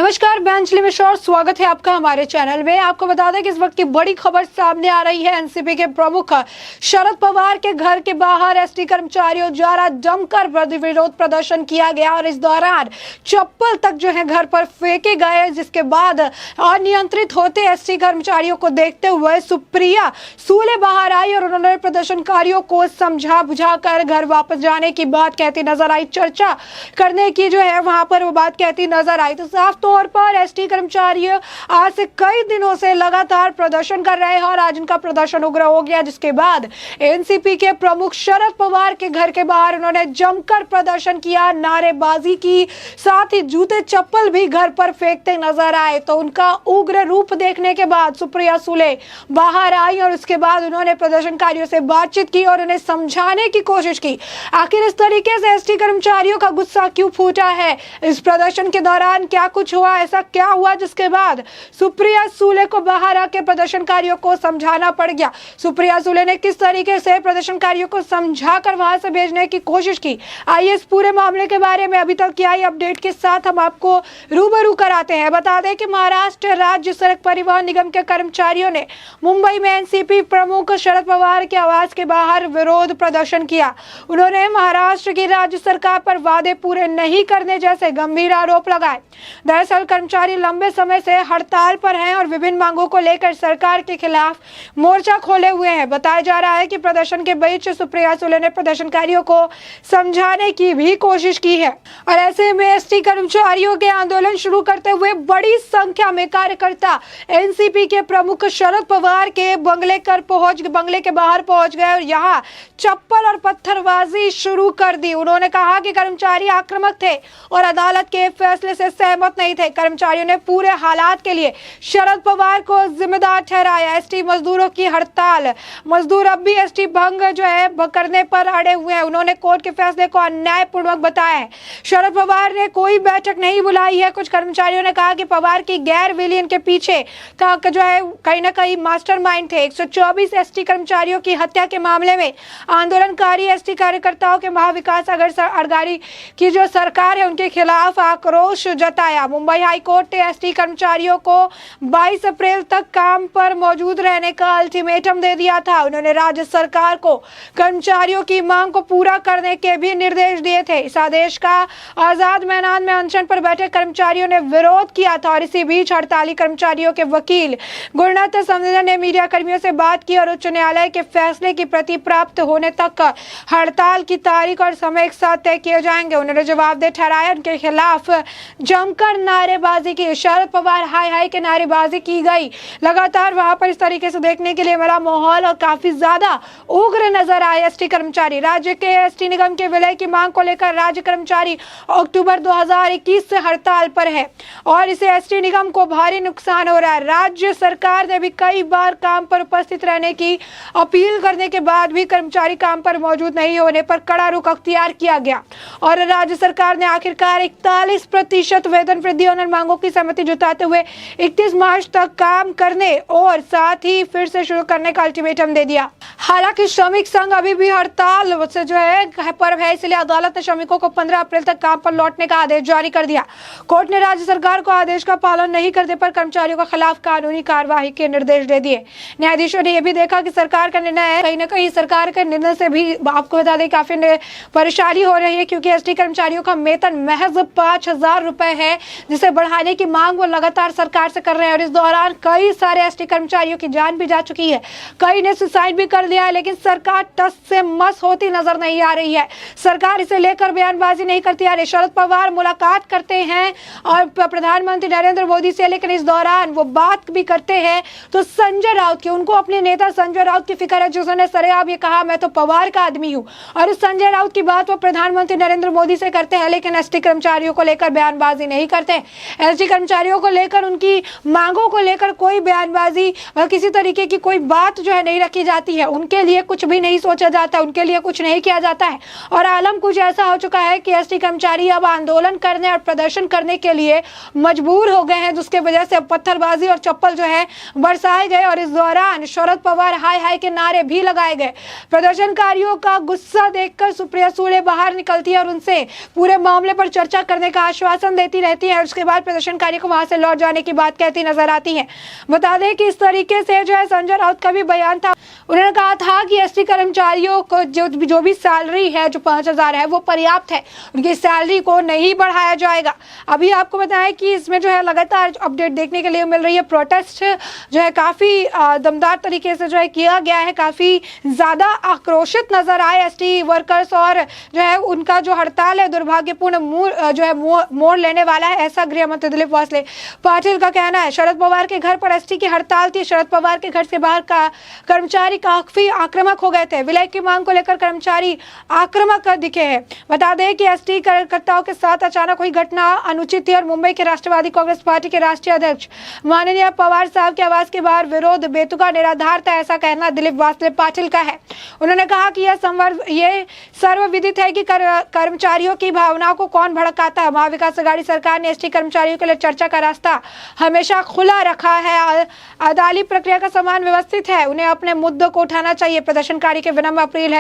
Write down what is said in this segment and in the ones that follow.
नमस्कार, मैं अंजलि मिश्रा और स्वागत है आपका हमारे चैनल में। आपको बता दें कि इस वक्त की बड़ी खबर सामने आ रही है। एनसीपी के प्रमुख शरद पवार के घर के बाहर एसटी कर्मचारियों द्वारा जमकर विरोध प्रदर्शन किया गया और इस दौरान चप्पल तक जो है घर पर फेंके गए, जिसके बाद अनियंत्रित होते एसटी कर्मचारियों को देखते हुए सुप्रिया सूले बाहर आई और उन्होंने प्रदर्शनकारियों को समझा बुझा कर घर वापस जाने की बात कहती नजर आई। चर्चा करने की जो है वहां पर वो बात कहती नजर आई। तो साफ तौर पर एसटी कर्मचारी आज से कई दिनों से लगातार प्रदर्शन कर रहे हैं और आज उनका प्रदर्शन उग्र हो गया, जिसके बाद एनसीपी के प्रमुख शरद पवार के घर के बाहर उन्होंने जमकर प्रदर्शन किया, नारेबाजी की, साथ ही जूते चप्पल भी घर पर फेंकते नजर आए। तो उनका उग्र रूप देखने के बाद सुप्रिया सूले बाहर आई और उसके बाद उन्होंने प्रदर्शनकारियों से बातचीत की और उन्हें समझाने की कोशिश की आखिर इस तरीके से एसटी कर्मचारियों का गुस्सा क्यों फूटा है, इस प्रदर्शन के दौरान क्या कुछ हुआ, ऐसा क्या हुआ जिसके बाद सुप्रिया सूले को बाहर आके प्रदर्शनकारियों को समझाना पड़ गया। सुप्रिया सूले ने किस तरीके से प्रदर्शनकारियों को समझाकर वहां से भेजने की कोशिश की, आइए इस पूरे मामले के बारे में अभी तक की आई अपडेट के साथ हम आपको रूबरू कराते हैं। बता दें कि महाराष्ट्र राज्य सड़क परिवहन निगम के कर्मचारियों ने मुंबई में एनसीपी प्रमुख शरद पवार के आवास के बाहर विरोध प्रदर्शन किया। उन्होंने महाराष्ट्र की राज्य सरकार पर वादे पूरे नहीं करने जैसे गंभीर आरोप लगाए। दरअसल कर्मचारी लंबे समय से हड़ताल पर हैं और विभिन्न मांगों को लेकर सरकार के खिलाफ मोर्चा खोले हुए हैं। बताया जा रहा है कि प्रदर्शन के बीच सुप्रिया सूले ने प्रदर्शनकारियों को समझाने की भी कोशिश की है और ऐसे में एसटी कर्मचारियों के आंदोलन शुरू करते हुए बड़ी संख्या में कार्यकर्ता एनसीपी के प्रमुख शरद पवार के बंगले के बाहर पहुंच गए और यहाँ चप्पल और पत्थरबाजी शुरू कर दी। उन्होंने कहा कि कर्मचारी आक्रामक थे और अदालत के फैसले से सहमत नहीं थे। कर्मचारियों ने पूरे हालात के लिए शरद पवार को जिम्मेदार ठहराया। एसटी मजदूरों की हड़ताल, मजदूर अब भी एसटी भंग जो है करने पर अड़े हुए हैं। उन्होंने कोर्ट के फैसले को अन्यायपूर्वक बताया है। शरद पवार ने कोई बैठक नहीं बुलाई है। कुछ कर्मचारियों ने कहा कि पवार की गैर विलीन के पीछे जो है कहीं ना कहीं मास्टरमाइंड थे। 124 एसटी कर्मचारियों की हत्या के मामले में आंदोलनकारी एसटी कार्यकर्ताओं के महाविकास अघाड़ी की जो सरकार है उनके खिलाफ आक्रोश जताया। मुंबई हाईकोर्ट ने एसटी कर्मचारियों को 22 अप्रैल तक काम पर मौजूद रहने का अल्टीमेटम दे दिया था। उन्होंने राज्य सरकार को कर्मचारियों की मांग को पूरा करने के भी निर्देश दिए थे। इस आदेश का आजाद मैदान में अनशन पर बैठे कर्मचारियों ने विरोध किया था और इसी बीच हड़ताली कर्मचारियों के वकील गुणनाथ समझा ने मीडिया कर्मियों से बात की और उच्च न्यायालय के फैसले की प्रति प्राप्त होने तक हड़ताल की तारीख और समय एक साथ तय किए जाएंगे। उन्होंने जवाबदेह ठहराया, उनके खिलाफ जमकर नारेबाजी की, शरद पवार हाय हाय के नारेबाजी की गई। लगातार वहां पर इस तरीके से देखने के लिए मिला माहौल और काफी ज्यादा उग्र नजर आए एसटी कर्मचारी। राज्य के एसटी निगम के विलय की मांग को लेकर राज्य कर्मचारी अक्टूबर 2021 से हड़ताल पर है और इसे एसटी निगम को भारी नुकसान हो रहा है। राज्य सरकार ने भी कई बार काम पर उपस्थित रहने की अपील करने के बाद भी कर्मचारी काम पर मौजूद नहीं होने पर कड़ा रुख अख्तियार किया गया और राज्य सरकार ने आखिरकार 41% वेतन वृद्धि और मांगों की सहमति जुटाते हुए 31 मार्च तक काम करने और साथ ही फिर से शुरू करने का अल्टीमेटम दे दिया। हालांकि श्रमिक संघ अभी भी हड़ताल से जो है पर है, इसलिए अदालत ने श्रमिकों को 15 अप्रैल तक काम पर लौटने का आदेश जारी कर दिया। कोर्ट ने राज्य सरकार को आदेश का पालन नहीं करने पर कर्मचारियों के खिलाफ कानूनी कार्यवाही के निर्देश दे दिए। न्यायाधीशों ने यह भी देखा कि सरकार का निर्णय है, कहीं ना कहीं सरकार के निर्णय से भी आपको बता दें काफी परेशानी हो रही है, क्योंकि एसटी कर्मचारियों का वेतन महज 5,000 रुपए है, जिसे बढ़ाने की मांग वो लगातार सरकार से कर रहे हैं और इस दौरान कई सारे एसटी कर्मचारियों की जान भी जा चुकी है, कई ने सुसाइड भी कर लिया है, लेकिन सरकार टस से मस होती नजर नहीं आ रही है। सरकार इसे लेकर बयानबाजी नहीं करती आ रही। शरद पवार मुलाकात करते हैं और प्रधानमंत्री नरेंद्र मोदी से, लेकिन इस दौरान वो बात भी करते हैं तो संजय राउत की, उनको अपने नेता संजय राउत की फिक्र है, जिसने सरेआम ये कहा मैं तो पवार का आदमी हूँ, और इस संजय राउत की बात वो प्रधानमंत्री नरेंद्र मोदी से करते हैं, लेकिन एसटी कर्मचारियों को लेकर बयानबाजी नहीं करते। एसटी कर्मचारियों को लेकर, उनकी मांगों को लेकर कोई बयानबाजी और किसी तरीके की कोई बात जो है नहीं रखी जाती है। उनके लिए कुछ भी नहीं सोचा जाता, उनके लिए कुछ नहीं किया जाता है और आलम कुछ ऐसा हो चुका है कि एसटी कर्मचारी अब आंदोलन करने और प्रदर्शन करने के लिए मजबूर हो गए हैं, जिसके वजह से पत्थरबाजी और चप्पल जो है बरसाए गए और इस दौरान शरद पवार हाय हाय के नारे भी लगाए गए। प्रदर्शनकारियों का गुस्सा देखकर सुप्रिया सूले बाहर निकलती है और उनसे पूरे मामले पर चर्चा करने का आश्वासन देती रहती है। उसके बाद प्रदर्शनकारी को वहां से लौट जाने की बात कहती नजर आती है। बता दें कि इस तरीके से जो है संजय राउत का भी बयान था। उन्होंने कहा था कि एसटी कर्मचारियों को जो भी सैलरी है, जो 5,000 है, वो पर्याप्त है, उनकी सैलरी को नहीं बढ़ाया जाएगा। अभी आपको बताएं कि इसमें जो है लगातार अपडेट देखने के लिए मिल रही है। प्रोटेस्ट जो है काफी दमदार तरीके से जो है किया गया है, काफी ज्यादा आक्रोशित नजर आए एसटी वर्कर्स, और जो है उनका जो हड़ताल है दुर्भाग्यपूर्ण मोड़ लेने वाला है, ऐसा गृह मंत्री दिलीप वासले पाटिल का कहना है। शरद पवार के घर पर एसटी की हड़ताल थी। शरद पवार के घर से बाहर का कर्मचारी काफी आक्रामक हो गए थे। विलय की मांग को लेकर कर्मचारी आक्रामक दिखे हैं। बता दें कि एसटी कार्यकर्ताओं के साथ अचानक हुई घटना अनुचित थी और मुंबई के राष्ट्रवादी कांग्रेस पार्टी के राष्ट्रीय अध्यक्ष माननीय पवार साहब के आवास के बाहर विरोध बेतुका निराधार था, ऐसा कहना दिलीप वासले पाटिल का है। उन्होंने कहा कि यह सर्वविदित है कि कर्मचारियों की भावनाओं को कौन भड़काता है। महाविकास अघाड़ी सरकार ने एसटी कर्मचारियों के लिए चर्चा का रास्ता हमेशा खुला रखा है। अदालती प्रक्रिया का समान व्यवस्थित है, उन्हें अपने मुद्दों को उठाना चाहिए। प्रदर्शनकारी के विनम्र अपील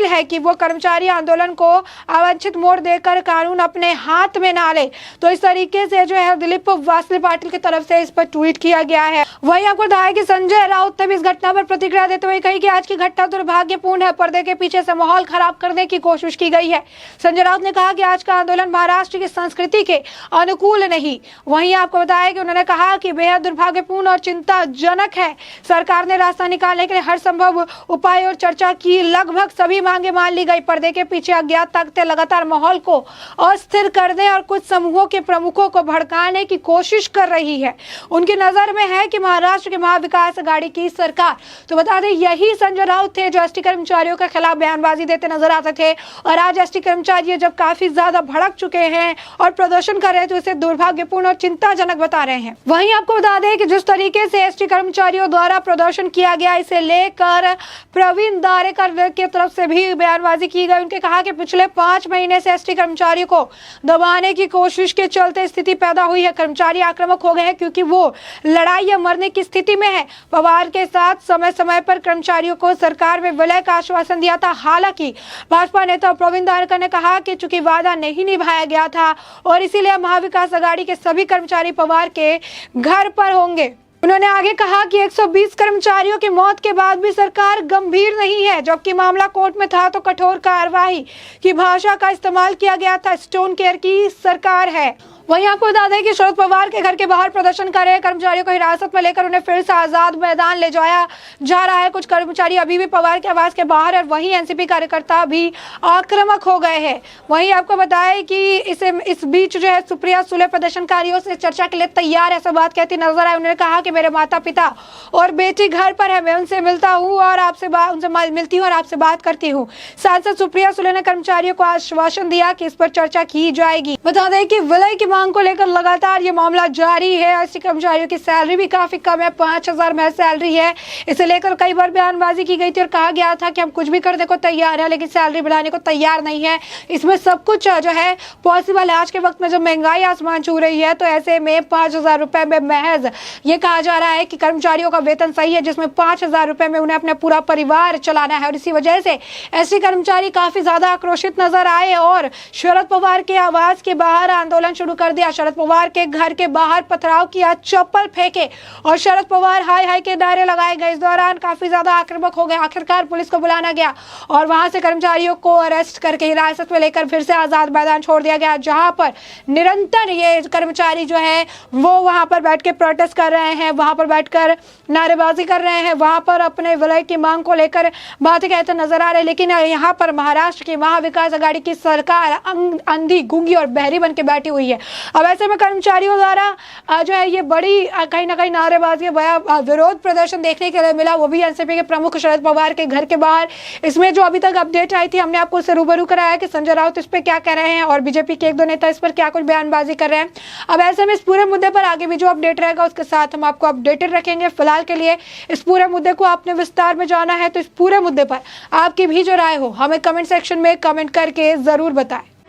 है कि वो कर्मचारी आंदोलन को अवांछित मोड़ देकर कानून अपने हाथ में ना ले। तो इस तरीके से जो है दिलीप वासले पाटिल की तरफ से इस पर ट्वीट किया गया है। वहीं आपको बताया कि संजय राउत ने भी इस घटना पर प्रतिक्रिया देते हुए कही कि आज की घटना दुर्भाग्यपूर्ण है, पर्दे के पीछे से माहौल खराब करने की कोशिश की गई है। संजय राउत ने कहा कि आज का आंदोलन महाराष्ट्र की संस्कृति के अनुकूल नहीं। वहीं आपको बताया कि उन्होंने कहा कि बेहद दुर्भाग्यपूर्ण और चिंताजनक है। सरकार ने रास्ता निकालने के लिए हर संभव उपाय और चर्चा की, लगभग सभी मांगे मान ली गई। पर्दे के पीछे अज्ञात ताकतें लगातार माहौल को अस्थिर करने और कुछ समूहों के प्रमुखों को भड़काने की कोशिश कर रही है। उनकी नजर में है कि महाराष्ट्र के महाविकास अघाड़ी की सरकार। तो बता दें यही संजय राउत थे जो एसटी कर्मचारियों के खिलाफ बयानबाजी देते नजर आते थे, और आज एसटी कर्मचारी जब काफी ज्यादा भड़क चुके हैं और प्रदर्शन कर रहे थे, उसे दुर्भाग्यपूर्ण और चिंताजनक बता रहे हैं। वहीं आपको बता दें कि जिस तरीके से एसटी कर्मचारियों द्वारा प्रदर्शन किया गया, इसे लेकर प्रवीण दारेकर की तरफ से भी बयानबाजी की गई। उनके कहा कि पिछले 5 महीने से एसटी कर्मचारियों को दबाने की कोशिश के चलते स्थिति पैदा हुई है। कर्मचारी आक्रामक हो गए हैं क्योंकि वो लड़ाई या मरने की स्थिति में है। पवार के साथ समय समय पर कर्मचारियों को सरकार में विलय का आश्वासन दिया था। हालांकि भाजपा नेता प्रवीण दारेकर ने कहा कि चूंकि वादा नहीं निभाया गया था और इसीलिए महाविकास अघाड़ी के सभी कर्मचारी पवार के घर पर होंगे। उन्होंने आगे कहा कि 120 कर्मचारियों की मौत के बाद भी सरकार गंभीर नहीं है, जबकि मामला कोर्ट में था तो कठोर कार्रवाई की भाषा का इस्तेमाल किया गया था। स्टोन केयर की सरकार है। वहीं आपको बता दें कि शरद पवार के घर के बाहर प्रदर्शन कर रहे कर्मचारियों को हिरासत में लेकर उन्हें फिर से आजाद मैदान ले जाया जा रहा है। कुछ कर्मचारी अभी भी पवार के आवास के बाहर है, वहीं एनसीपी कार्यकर्ता भी आक्रामक हो गए हैं। वहीं आपको बताएं कि इस बीच जो है सुप्रिया सुले प्रदर्शनकारियों से चर्चा के लिए तैयार, ऐसा बात कहती नजर आई। उन्होंने कहा कि मेरे माता पिता और बेटी घर पर है, मैं उनसे मिलता हूँ और उनसे मिलती हूँ और आपसे बात करती हूँ। सांसद सुप्रिया सुले ने कर्मचारियों को आश्वासन दिया कि इस पर चर्चा की जाएगी। बता दें कि विलय की मांग को लेकर लगातार ये मामला जारी है। ऐसे कर्मचारियों की सैलरी भी काफी कम है, 5,000 महज सैलरी है। इसे लेकर कई बार बयानबाजी की गई थी और कहा गया था कि हम कुछ भी करने को तैयार है, लेकिन सैलरी बढ़ाने को तैयार नहीं है। इसमें सब कुछ जो है पॉसिबल है। आज के वक्त में जब महंगाई आसमान छू रही है, तो ऐसे में 5,000 रुपए में महज ये कहा जा रहा है कि कर्मचारियों का वेतन सही है, जिसमें 5,000 रुपए में उन्हें अपना पूरा परिवार चलाना है। और इसी वजह से ऐसे कर्मचारी काफी ज्यादा आक्रोशित नजर आए और शरद पवार के आवास के बाहर आंदोलन शुरू कर दिया। शरद पवार के घर के बाहर पथराव किया, चप्पल फेंके और शरद पवार हाय हाय के नारे लगाए गए। इस दौरान काफी ज्यादा आक्रामक हो गए। आखिरकार पुलिस को बुलाना गया और वहां से कर्मचारियों को अरेस्ट करके हिरासत में लेकर फिर से आजाद मैदान छोड़ दिया गया, जहां पर निरंतर ये कर्मचारी जो है वो वहां पर बैठ के प्रोटेस्ट कर रहे हैं, वहां पर बैठकर नारेबाजी कर रहे हैं, वहां पर अपने विलय की मांग को लेकर बातें कहते नजर आ रहे हैं। लेकिन यहाँ पर महाराष्ट्र की महाविकास अघाड़ी की सरकार अंधी, गूंगी और बहरी बन के बैठी हुई है। अब ऐसे में कर्मचारियों द्वारा जो है ये बड़ी कहीं ना कहीं नारेबाजी, विरोध प्रदर्शन देखने के लिए मिला, वो भी एनसीपी के प्रमुख शरद पवार के घर के बाहर। इसमें जो अभी तक अपडेट आई थी, हमने आपको उससे रूबरू कराया कि संजय राउत इस पर क्या कह रहे हैं और बीजेपी के 1-2 नेता इस पर क्या कुछ बयानबाजी कर रहे हैं। अब ऐसे में इस पूरे मुद्दे पर आगे भी जो अपडेट रहेगा उसके साथ हम आपको अपडेटेड रखेंगे। फिलहाल के लिए इस पूरे मुद्दे को आपने विस्तार में जाना है तो इस पूरे मुद्दे पर आपकी भी जो राय हो हमें कमेंट सेक्शन में कमेंट करके जरूर बताएं।